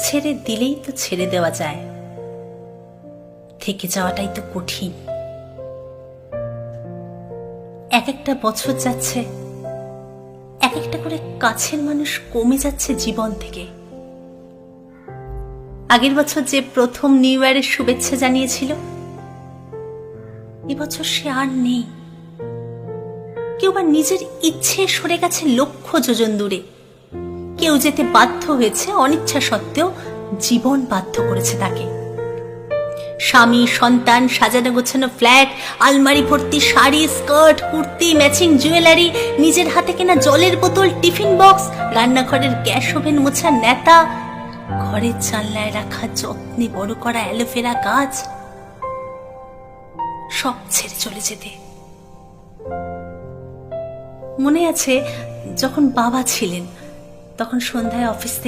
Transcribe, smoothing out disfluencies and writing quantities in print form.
ছেড়ে দিলেই তো ছেড়ে দেওয়া যায়, থেকে যাওয়াটাই তো কঠিন। এক একটা বছর যাচ্ছে, এক একটা করে কাছের মানুষ কমে যাচ্ছে জীবন থেকে। আগের বছর যে প্রথম নিউ ইয়ারের শুভেচ্ছা জানিয়েছিল, এবছর সে আর নেই। কেউ বা নিজের ইচ্ছে সরে গেছে লক্ষ যোজন দূরে, কেউ যেতে বাধ্য হয়েছে অনিচ্ছা সত্ত্বেও, জীবন বাধ্য করেছে তাকে। স্বামী, সন্তান, সাজানো গোছানো ফ্ল্যাট, আলমারি ভর্তি sari, skirt, kurti, matching jewellery, নিজের হাতে কেনা জলের বোতল, টিফিন বক্স, রান্নাঘরের গ্যাস ওভেন মোছা নেতা, ঘরের জানলায় রাখা যত্নে বড় করা অ্যালোভেরা গাছ, সব ছেড়ে চলে যেতে। মনে আছে যখন বাবা ছিলেন, তখন সন্ধ্যায় অফিস